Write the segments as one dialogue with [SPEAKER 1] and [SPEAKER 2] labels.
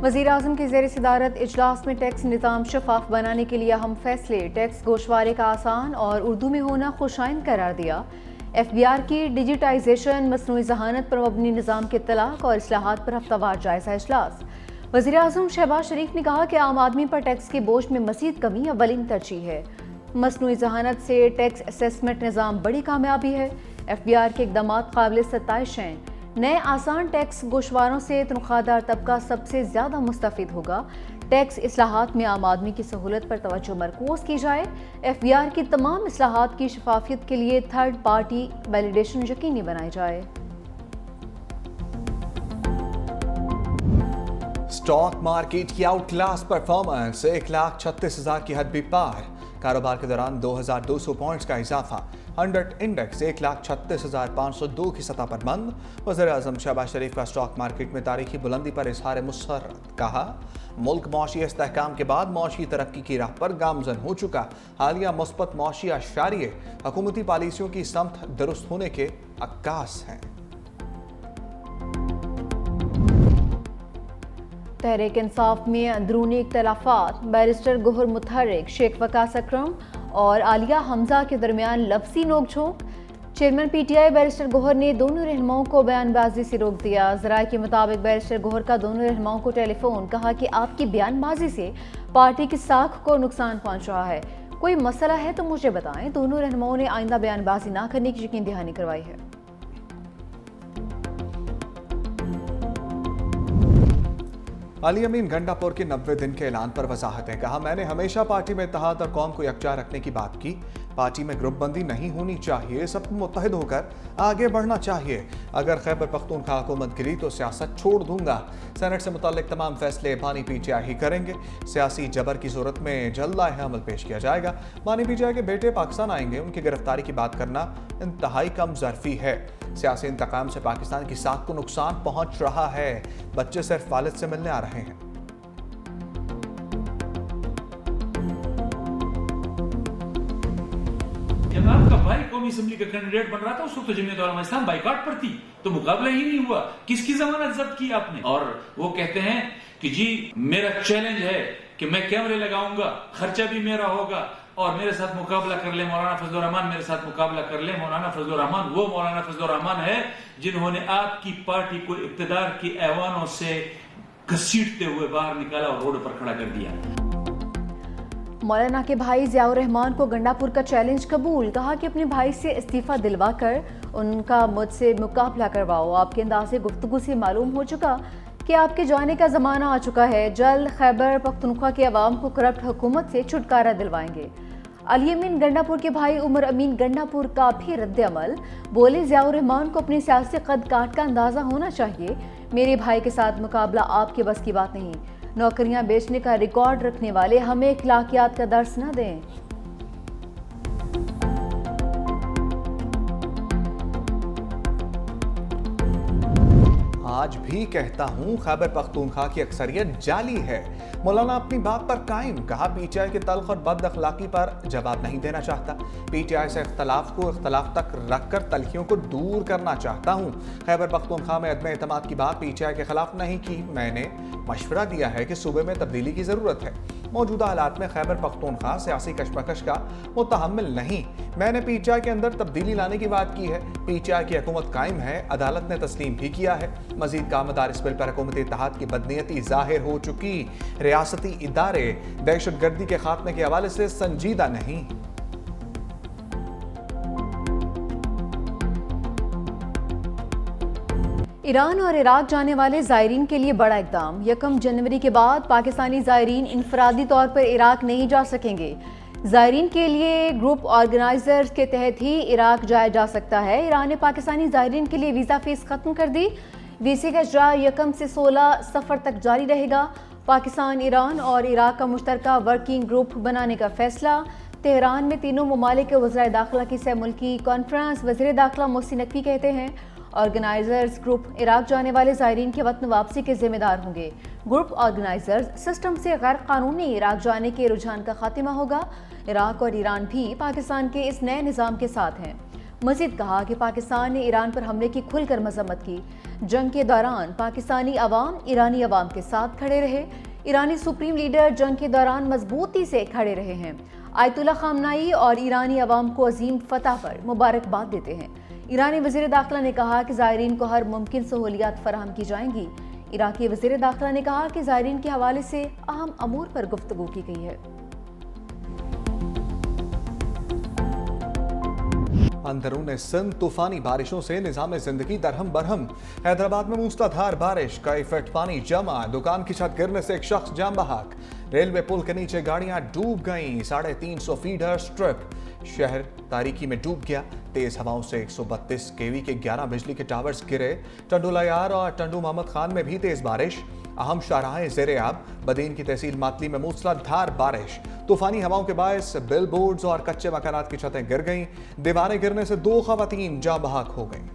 [SPEAKER 1] वज़ीर-ए-आज़म की ज़ेर सदारत इजलास में टैक्स निज़ाम शफाफ बनाने के लिए अहम फैसले। टैक्स गोशवारे का आसान और उर्दू में होना खुशाइन करार दिया। FBR की डिजिटाइजेशन, मसनूई ज़हानत पर मबनी निज़ाम के तलाक और इस्लाहात पर हफ्तावार जायज़ा इजलास। वज़ीर-ए-आज़म शहबाज शरीफ ने कहा कि आम आदमी पर टैक्स के बोझ में मज़ीद कमी अव्वलीन तरजीह है। मसनूई ज़हानत से टैक्स असेसमेंट निज़ाम बड़ी कामयाबी है। FBR के इक़दाम काबिल सताइश हैं। नए आसान टैक्स गोशवारों से तनख्वाहदार तबका सबसे ज़्यादा मुस्तफ़िद होगा। टैक्स इस्लाहात में आम आदमी की सहूलत पर तवज्जो मरकूज़ की जाए। FBR की तमाम इस्लाहात की शफाफियत के लिए थर्ड पार्टी वैलिडेशन यकीनी बनाई जाए।
[SPEAKER 2] स्टॉक मार्केट की आउट क्लास परफॉर्मेंस 1,36,000 की हद भी पार। कारोबार के दौरान 2,200 पॉइंट्स का इजाफा। 100 इंडेक्स 1,36,502 की सतह पर बंद। वज़ीर-ए-आज़म शहबाज शरीफ का स्टॉक मार्केट में तारीखी बुलंदी पर इज़हार मुसर्रत। कहा, मुल्क मौशी इस्तेहकाम के बाद मौशी तरक्की की राह पर गामजन हो चुका। हालिया मुस्बत मौशी आशारिये हुकूमती पॉलिसियों की समत दुरुस्त होने के अक्कास हैं।
[SPEAKER 1] तहरीक इंसाफ में अंदरूनी इख्तलाफात। बैरिस्टर गोहर मुतहर्रिक, शेख वकास अकरम और आलिया हमजा के दरमियान लफ्जी नोकझोंक। चेयरमैन PTI बैरिस्टर गोहर ने दोनों रहनुमाओं को बयानबाजी से रोक दिया। ज़राए के मुताबिक बैरिस्टर गोहर का दोनों रहनुमाओं को टेलीफोन, कहा कि आपकी बयानबाजी से पार्टी की साख को नुकसान पहुंच रहा है, कोई मसला है तो मुझे बताएं। दोनों रहनुमाओं ने आइंदा बयानबाजी ना करने की यकीन दहानी करवाई है।
[SPEAKER 2] अली अमीन गंडापुर के 90 दिन के ऐलान पर वजाहतें। कहा, मैंने हमेशा पार्टी में इत्तेहाद और कौम को यकजा रखने की बात की। पार्टी में ग्रुप बंदी नहीं होनी चाहिए, सबको मुत्तहिद होकर आगे बढ़ना चाहिए। अगर खैबर पख्तूनख्वा हुकूमत गिरी तो सियासत छोड़ दूंगा। सेनेट से मुताल्लिक तमाम फैसले बानी PTI ही करेंगे। सियासी जबर की सूरत में जल्द अमल पेश किया जाएगा। बानी PTI के बेटे पाकिस्तान आएंगे, उनकी गिरफ्तारी की बात करना इंतहाई कम ज़रफ़ी है। सियासी इंतकाम से पाकिस्तान की साख को नुकसान पहुंच रहा है। बच्चे सिर्फ वालिद से मिलने आ रहे हैं।
[SPEAKER 3] जब आपका भाई कौमी असेंबली का कैंडिडेट बन रहा था उस वक्त तो जमीयत उलमा इस्लाम बाइकआउट पर थी, तो मुकाबला ही नहीं हुआ। किसकी जमानत जब्त की आपने? और वो कहते हैं कि जी मेरा चैलेंज है कि मैं कैमरे लगाऊंगा, खर्चा भी मेरा होगा और मेरे साथ मुकाबला कर ले मौलाना फजलुर रहमान, मेरे साथ मुकाबला कर ले। मौलाना फजलुर रहमान वो मौलाना फजलुर रहमान है जिन्होंने आपकी पार्टी को इक्तदार के ऐवानों से घसीटते हुए बाहर निकाला और रोड पर खड़ा कर दिया।
[SPEAKER 1] मौलाना के भाई ज़ियाउर रहमान को गंडापुर का चैलेंज कबूल। कहा कि अपने भाई से इस्तीफा दिलवा कर उनका मुझसे मुकाबला करवाओ। आपके अंदाज़े गुफ्तगू से मालूम हो चुका कि आपके जाने का ज़माना आ चुका है। जल्द खैबर पख्तूनख्वा के अवाम को करप्ट हुकूमत से छुटकारा दिलवाएंगे। अली अमीन गंडापुर के भाई उमर अमीन गंडापुर का भी रद्द-ए-अमल। बोले, ज़ियाउर रहमान को अपनी सियासी कद काट का अंदाज़ा होना चाहिए। मेरे भाई के साथ मुकाबला आपके बस की बात नहीं। नौकरियां बेचने का रिकॉर्ड रखने वाले हमें इखलाकियात का दर्स न दें।
[SPEAKER 2] आज भी कहता हूं, खैबर पख्तूनख्वा की अक्सरियत जाली है। मौलाना अपनी बात पर कायम। कहा, PTI के तल्ख और बद अखलाकी पर जवाब नहीं देना चाहता। PTI से इख्तलाफ को इख्तलाफ तक रखकर तलखियों को दूर करना चाहता हूँ। खैबर पख्तूनख्वा में अदम एतमाद की बात PTI के खिलाफ नहीं की। मैंने मशवरा दिया है कि सूबे में तब्दीली की ज़रूरत है। मौजूदा हालात में खैबर पख्तूनख्वा सियासी कशमकश का मुतहम्मिल नहीं। मैंने PTI के अंदर तब्दीली लाने की बात की है। PTI की हुकूमत कायम है, अदालत ने तस्लीम भी किया है। मजीद कामदार इस बिल पर हुकूमती इत्तेहाद की बदनीयती जाहिर हो चुकी। रियासती इदारे दहशतगर्दी के खात्मे के हवाले से संजीदा नहीं।
[SPEAKER 1] ईरान और इराक जाने वाले ज़ायरीन के लिए बड़ा इक़दाम। 1 जनवरी के बाद पाकिस्तानी ज़ायरीन इनफरादी तौर पर इराक नहीं जा सकेंगे। ज़ायरीन के लिए ग्रुप ऑर्गेनाइजर्स के तहत ही इराक जाया जा सकता है। ईरान ने पाकिस्तानी ज़ायरीन के लिए वीज़ा फ़ीस ख़त्म कर दी। वीज़े का इजरा 1 से 16 सफ़र तक जारी रहेगा। पाकिस्तान, ईरान और इराक का मुश्तरका वर्किंग ग्रुप बनाने का फैसला। तेहरान में तीनों ममालिक के वज़राए दाखिला की सह मुल्की कॉन्फ्रेंस। वज़ीर दाखिला मोहसिन नकवी कहते हैं, ऑर्गेनाइजर्स ग्रुप इराक जाने वाले ज़ायरीन के वतन वापसी के जिम्मेदार होंगे। ग्रुप ऑर्गेनाइजर्स सिस्टम से गैर कानूनी इराक जाने के रुझान का खात्मा होगा। इराक और ईरान भी पाकिस्तान के इस नए निज़ाम के साथ हैं। मजीद कहा कि पाकिस्तान ने ईरान पर हमले की खुलकर मजम्मत की। जंग के दौरान पाकिस्तानी अवाम ईरानी अवाम के साथ खड़े रहे। ईरानी सुप्रीम लीडर जंग के दौरान मजबूती से खड़े रहे हैं। आयतुल्ला खामनाई और ईरानी अवाम को अजीम फतह पर मुबारकबाद देते हैं। ईरानी वज़ीर दाखिला ने कहा कि ज़ायरीन को हर मुमकिन सहूलियात फराहम की जाएंगी। इराकी वज़ीर दाखिला ने कहा कि ज़ायरीन के हवाले से अहम अमूर पर गुफ्तगू की गई है।
[SPEAKER 2] अंदरून सिंध तूफानी बारिशों से निजाम जिंदगी दरहम बरहम। हैदराबाद में मूसलाधार बारिश, कई फीट पानी जमा, दुकान की छत गिरने से एक शख्स जान बहक। रेलवे पुल के नीचे गाड़ियां डूब गईं, 350 फीडर स्ट्रिप। शहर तारीकी में डूब गया। तेज हवाओं से 132 केवी के 11 बिजली के टावर्स गिरे। टंडू लयार और टंडू मोहम्मद खान में भी तेज बारिश। अहम शाहराहें ज़ेरे आब। बदीन की तहसील मातली में मूसलाधार बारिश। तूफानी हवाओं के बायस बिल बोर्ड्स और कच्चे मकानात की छतें गिर गईं। दीवारें गिरने से 2 खवातीन जाँ बहक हो गईं।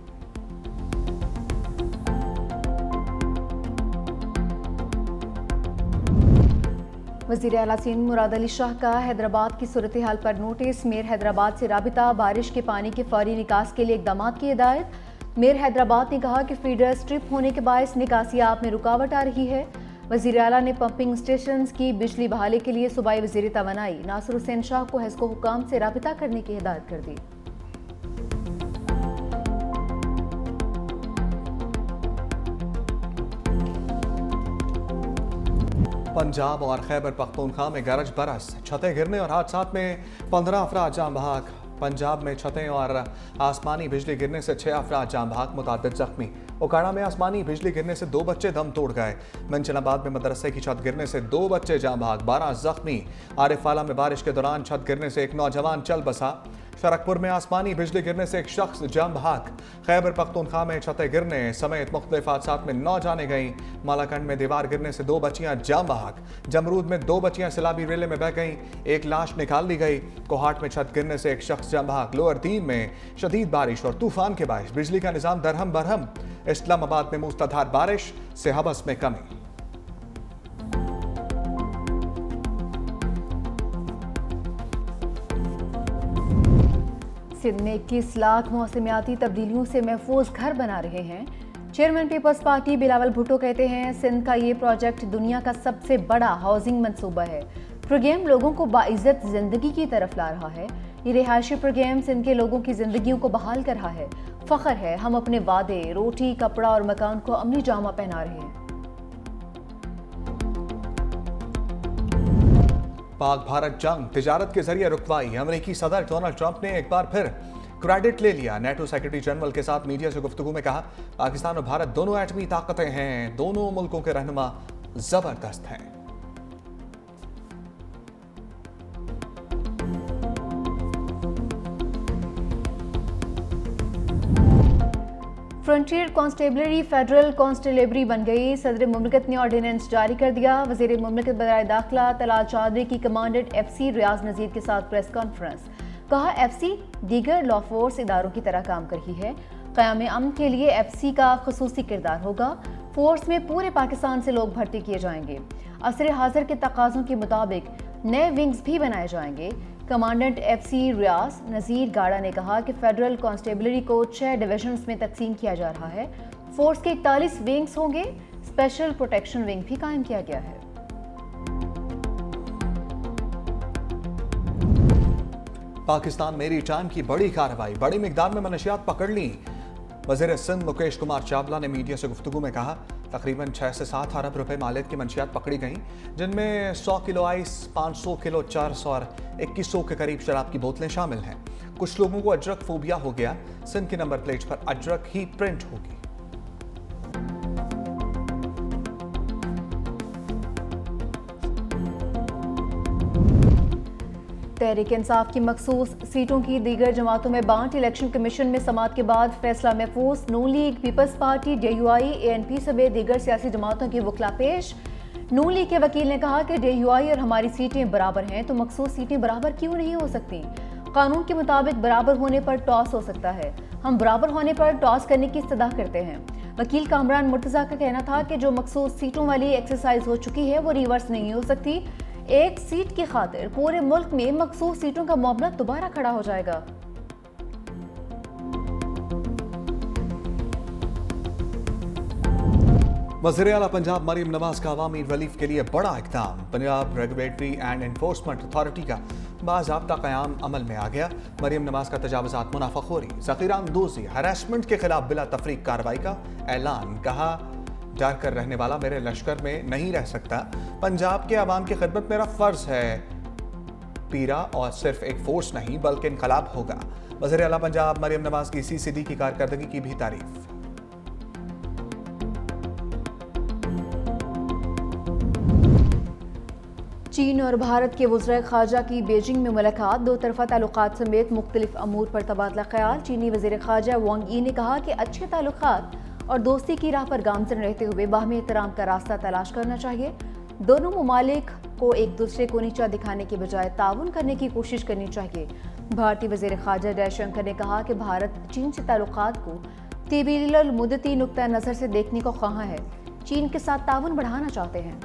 [SPEAKER 1] वज़ीर आला सिंध मुराद अली शाह का हैदराबाद की सूरत हाल पर नोटिस। मेयर हैदराबाद से राबिता। बारिश के पानी के फौरी निकास के लिए इकदाम की हिदायत। मेयर हैदराबाद ने कहा कि फीडर स्ट्रिप होने के बायस निकासियात में रुकावट आ रही है। वज़ीर आला ने पंपिंग स्टेशन की बिजली बहाली के लिए सूबाई वज़ीर तवानाई नासिर हुसैन शाह को हेस्को हुकाम से राबिता करने की हिदायत कर दी।
[SPEAKER 2] पंजाब और खैबर पख्तूनख्वा में गरज बरस, छतें गिरने और हादसात में 15 अफराद जाँ बहक। पंजाब में छतें और आसमानी बिजली गिरने से 6 अफराद जाँ बहक, मुतादिद जख्मी। ओकाड़ा में आसमानी बिजली गिरने से 2 बच्चे दम तोड़ गए। मंचनाबाद में मदरसे की छत गिरने से 2 बच्चे जाँ बहक, 12 जख्मी। आरिफवाला में बारिश के दौरान छत गिरने से एक नौजवान चल बसा। शरकपुर में आसमानी बिजली गिरने से एक शख्स जाँ बहक। खैबर पख्तूनख्वा में छतें गिरने समेत मुख्तलिफ हादसात में 9 जाने गईं। मालाकंड में दीवार गिरने से 2 बच्चियां जाँ बहक। जमरूद में 2 बच्चियां सैलाबी रेले में बह गईं, एक लाश निकाल ली गई। कोहाट में छत गिरने से एक शख्स जाँ बहक। लोअर दीन में शदीद बारिश और तूफान के बायस बिजली का निजाम दरहम बरहम। इस्लामाबाद में मूसलाधार बारिश से हवस में कमी।
[SPEAKER 1] सिंध में 21 लाख मौसमियाती तब्दीलियों से महफूज घर बना रहे हैं। Chairman Peoples party Bilawal Bhutto कहते हैं सिंध का ये प्रोजेक्ट दुनिया का सबसे बड़ा हाउसिंग मंसूबा है। प्रोग्राम लोगों को बाइज्जत जिंदगी की तरफ ला रहा है। ये रिहायशी प्रोग्राम सिंध के लोगों की जिंदगियों को बहाल कर रहा है। फख्र है हम अपने वादे, रोटी, कपड़ा और मकान को अमली जामा पहना रहे हैं।
[SPEAKER 2] पाक भारत जंग तिजारत के जरिए रुकवाई। अमेरिकी सदर डोनाल्ड ट्रंप ने एक बार फिर क्रेडिट ले लिया। नेटो सेक्रेटरी जनरल के साथ मीडिया से गुफ्तगू में कहा पाकिस्तान और भारत दोनों एटमी ताकतें हैं, दोनों मुल्कों के रहनुमा जबरदस्त हैं।
[SPEAKER 1] फ्रंटियर कांस्टेबलरी फेडरल कांस्टेबलरी बन गई। सदर मुमलिकत ने ऑर्डिनेंस जारी कर दिया। वज़ीर मुमलिकत बराए दाखिला तलाल चौधरी की कमांडेंट FC रियाज नज़ीर के साथ प्रेस कॉन्फ्रेंस। कहा FC दीगर लॉ फोर्स इदारों की तरह काम कर रही है। क़याम अमन के लिए FC का खुसूसी किरदार होगा। फोर्स में पूरे पाकिस्तान से लोग भर्ती किए जाएंगे। असर हाजिर के तकाज़ों के मुताबिक नए विंग्स भी बनाए जाएंगे। कमांडेंट FC रियाज नज़ीर गाड़ा ने कहा कि फेडरल कांस्टेबलरी को 6 डिविजन्स में तकसीम किया जा रहा है। फोर्स के 41 विंग्स होंगे। स्पेशल प्रोटेक्शन विंग भी कायम किया गया है।
[SPEAKER 2] पाकिस्तान मेरी टाइम की बड़ी कार्रवाई, बड़ी मिकदार में मनशियात पकड़ ली। वज़ीर सिंध मुकेश कुमार चावला ने मीडिया से गुफ्तगू में कहा तकरीबन 6 से 7 अरब रुपए मालियत की मंशियात पकड़ी गईं, जिनमें 100 किलो आइस, 500 किलो चर्स और 2100 के करीब शराब की बोतलें शामिल हैं। कुछ लोगों को अजरक फोबिया हो गया। सिंध की नंबर प्लेट पर अजरक ही प्रिंट होगी।
[SPEAKER 1] तहरीक इंसाफ की मखसूस सीटों की दीगर जमातों में बांट। इलेक्शन कमीशन में समाअत के बाद फैसला महफूज। Noon league, People's Party, DUI, ANP समेत दीगर सियासी जमातों की वकला पेश। नून लीग के वकील ने कहा कि DUI और हमारी सीटें बराबर हैं तो मखसूस सीटें बराबर क्यों नहीं हो सकती। कानून के मुताबिक बराबर होने पर टॉस हो सकता है। हम बराबर होने पर टॉस करने की इस्तदा करते हैं। वकील कामरान मुर्तजा का कहना था कि जो मखसूस सीटों वाली एक्सरसाइज हो चुकी है वो रिवर्स नहीं हो सकती। एक सीट की खातिर पूरे मुल्क में मखसूस सीटों का मामला दोबारा खड़ा हो जाएगा।
[SPEAKER 2] वज़ीर आला पंजाब मरियम नवाज का अवामी रिलीफ के लिए बड़ा इक़दाम। Punjab regulatory and enforcement authority का बाज़ाब्ता क़याम अमल में आ गया। मरियम नवाज का तजावुज़ात, मुनाफ़ाखोरी, ज़ख़ीरा अंदोज़ी, हरासमेंट के खिलाफ बिला तफरीक कार्रवाई का ऐलान। कहा, डर कर रहने वाला मेरे लश्कर में नहीं रह सकता। पंजाब के अवाम की खिदमत मेरा फ़र्ज़ है। पीरा और सिर्फ एक फोर्स नहीं बल्कि इनकलाब होगा। वज़ीर आला पंजाब मरियम नवाज की CCD की कारकर्दगी की भी तारीफ।
[SPEAKER 1] चीन और भारत के वज़ीर ख़ारजा की बीजिंग में मुलाकात, दो तरफ़ा ताल्लुकात समेत मुख्तलिफ अमूर पर तबादला ख्याल। चीनी वज़ीर ख़ारजा वांग यी ने कहा कि अच्छे ताल्लुकात और दोस्ती की राह पर गामज़न रहते हुए बाहमी एहतराम का रास्ता तलाश करना चाहिए। दोनों ममालिक को एक दूसरे को नीचा दिखाने के बजाय ताउन करने की कोशिश करनी चाहिए। भारतीय वज़ीर ख़ारजा जयशंकर ने कहा कि भारत चीन से ताल्लुकात को तवील मुद्दती नुक्ता नज़र से देखने को ख्वाह है। चीन के साथ ताउन बढ़ाना चाहते हैं।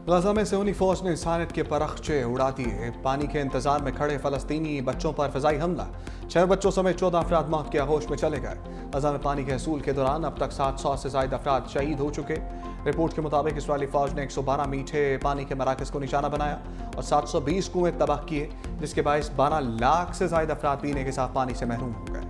[SPEAKER 2] गजा में सियोनी फौज ने इंसानियत के परखचे उड़ा दिए। पानी के इंतजार में खड़े फलस्तीनी बच्चों पर फ़िज़ाई हमला, 6 बच्चों समेत 14 अफराद मौत के आगोश में चले गए। गजा में पानी के हसूल के दौरान अब तक 700 से ज़ायद अफराद शहीद हो चुके। रिपोर्ट के मुताबिक इसराइली फौज ने 112 मीठे पानी के मराकज़ को निशाना बनाया और 720 कुएं तबाह किए, जिसके बायस 12 लाख से ज़ायद अफराद पीने के साफ पानी से महरूम हो गए।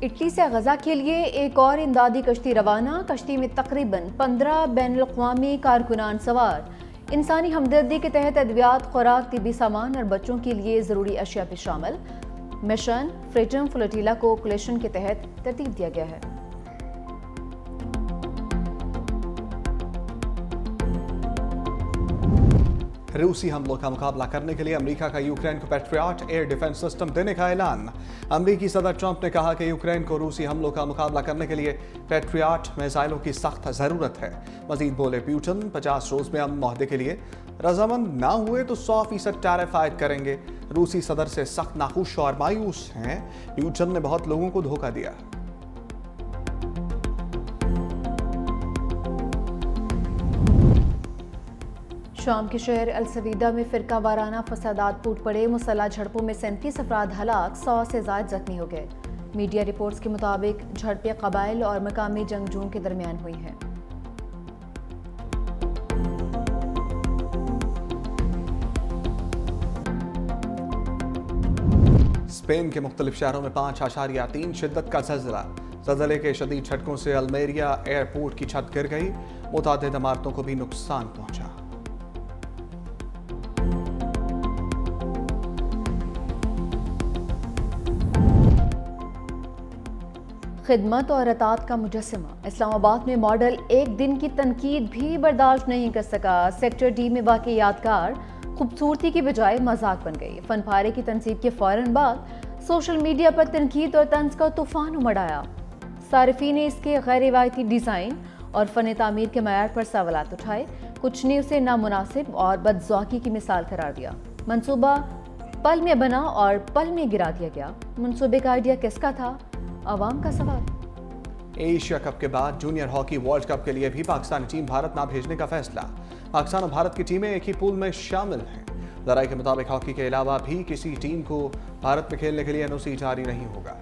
[SPEAKER 1] इटली से गजा के लिए एक और इमदादी कश्ती रवाना। कश्ती में तकरीबन 15 बैनुल-अक़वामी कारकुनान सवार। इंसानी हमदर्दी के तहत अद्वियात, खुराक, तिब्बी सामान और बच्चों के लिए ज़रूरी अशिया भी शामिल। मिशन फ्रीडम फ्लोटिला को कोलेशन के तहत तरतीब दिया गया है।
[SPEAKER 2] रूसी हमलों का मुकाबला करने के लिए अमेरिका का यूक्रेन को पैट्रियट एयर डिफेंस सिस्टम देने का ऐलान। अमेरिकी सदर ट्रंप ने कहा कि यूक्रेन को रूसी हमलों का मुकाबला करने के लिए पैट्रियट मिसाइलों की सख्त ज़रूरत है। मजीद बोले प्यूटन 50 रोज में अमन मुआहदे के लिए रजामंद ना हुए तो 100% टैरिफ आयद करेंगे। रूसी सदर से सख्त नाखुश और मायूस हैं। प्यूटन ने बहुत लोगों को धोखा दिया।
[SPEAKER 1] शाम के शहर अल सवीदा में फिरका वाराना फसादात टूट पड़े। मुसल्लह झड़पों में 37 अफराद हलाक, 100 से ज़ायद जख्मी हो गए। मीडिया रिपोर्ट्स के मुताबिक झड़पें कबाइल और मकामी जंगजुओं के दरमियान हुई हैं।
[SPEAKER 2] स्पेन के मुख्तलिफ शहरों में 5.3 शिद्दत का ज़लज़ला। ज़लज़ले के शदीद झटकों से अल्मेरिया एयरपोर्ट की छत गिर गई। मुतादिद इमारतों को भी नुकसान पहुंचा।
[SPEAKER 1] खिदमत और अतात का मुजस्समा। इस्लामाबाद में मॉडल एक दिन की तनकीद भी बर्दाश्त नहीं कर सका। सेक्टर D में वाक़ई यादगार खूबसूरती की बजाय मजाक बन गई। फनपारे की तनसीब के फ़ौरन बाद सोशल मीडिया पर तनकीद और तंज का तूफान उमड़ आया। सारिफीन ने इसके गैर रिवायती डिज़ाइन और फ़न तामीर के मयार पर सवालात उठाए। कुछ ने उसे नामुनासिब और बदज़ौक़ी की मिसाल करार दिया। मंसूबा पल में बना और पल में गिरा दिया गया। मंसूबे का आइडिया किसका था? अवाम का सवाल।
[SPEAKER 2] एशिया कप के बाद जूनियर हॉकी वर्ल्ड कप के लिए भी पाकिस्तानी टीम भारत ना भेजने का फैसला। पाकिस्तान और भारत की टीमें एक ही पूल में शामिल हैं। ज़राए के मुताबिक हॉकी के अलावा भी किसी टीम को भारत में खेलने के लिए NOC जारी नहीं होगा।